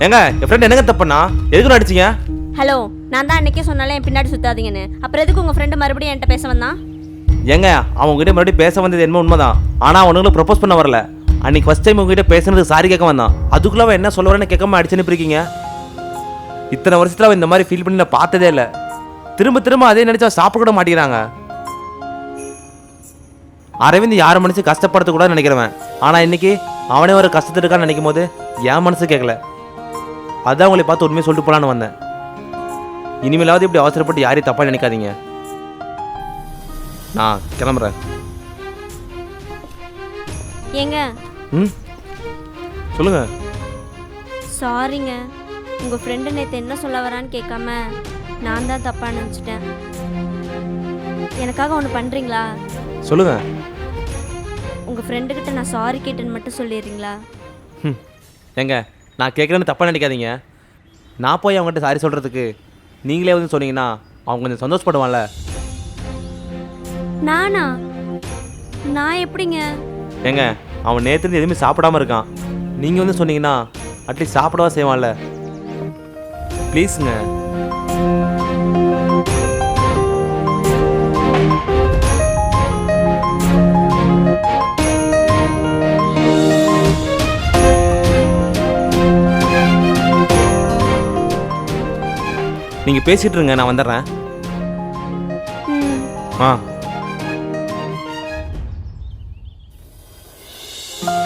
ஏங்க என் ஃப்ரெண்ட் என்னங்க தப்புண்ணா? எதுக்கு அடிச்சிங்க? ஹலோ, நான் தான் அன்னைக்கே சொன்னாலே என் பின்னாடி சுத்தாதீங்கன்னு. அப்புறம் எதுக்கு உங்க ஃப்ரெண்டு மறுபடியும் என்கிட்ட பேச வந்தான்? ஏங்க அவன் உங்ககிட்ட மறுபடியும் பேச வந்தது என்ன உண்மைதான். ஆனால் அவனுங்களும் ப்ரப்போஸ் பண்ண வரல. அன்னைக்கு ஃபர்ஸ்ட் டைம் உங்ககிட்ட பேசுனதுக்கு சாரி கேட்க வந்தான். அதுக்குள்ள அவன் என்ன சொல்ல வரேன்னு கேட்காம அடிச்சு அனுப்பிருக்கீங்க. இத்தனை வருஷத்துல அவன் இந்த மாதிரி ஃபீல் பண்ணி நான் பார்த்ததே இல்லை. திரும்ப திரும்ப அதே நினைச்சா சாப்பிட கூட மாட்டேங்கிறாங்க. அரவிந்த் யார் மனசு கஷ்டப்படுத்த கூட நினைக்கிறவன். ஆனால் இன்னைக்கு அவனே ஒரு கஷ்டத்தில் இருக்கான்னு நினைக்கும் போது என் மனசு கேட்கல. அதான் உங்களை பார்த்து உண்மையை சொல்லிட்டு போலான்னு வந்தேன். இனிமேலாவது இப்படி அவசரப்பட்டு யாரையும் தப்பா நினைக்காதீங்க. நான் கிளம்புறேன். ஏங்க ம் சொல்லுங்க. சாரிங்க, உங்க ஃப்ரெண்டு நேற்று என்ன சொல்ல வரான்னு கேட்காம நான் தான் தப்பா நினச்சிட்டேன். எனக்காக ஒன்று பண்ணுறீங்களா? சொல்லுங்க. உங்க ஃப்ரெண்டுக்கிட்ட நான் சாரி கேட்டேன்னு மட்டும் சொல்லிடுறீங்களா? ஏங்க நான் கேட்குறேன்னு தப்பாக நினைக்காதீங்க. நான் போய் அவங்ககிட்ட சாரி சொல்கிறதுக்கு நீங்களே வந்து சொன்னீங்கன்னா அவங்க கொஞ்சம் சந்தோஷப்படுவான்ல. நானா? நான் எப்படிங்க? ஏங்க அவன் நேற்று எதுவுமே சாப்பிடாம இருக்கான். நீங்கள் வந்து சொன்னீங்கன்னா அட்லீஸ்ட் சாப்பிடவா செய்வான்ல. ப்ளீஸுங்க. நீங்கள் பேசிகிட்டு இருங்க, நான் வந்துடுறேன். ம். ஆ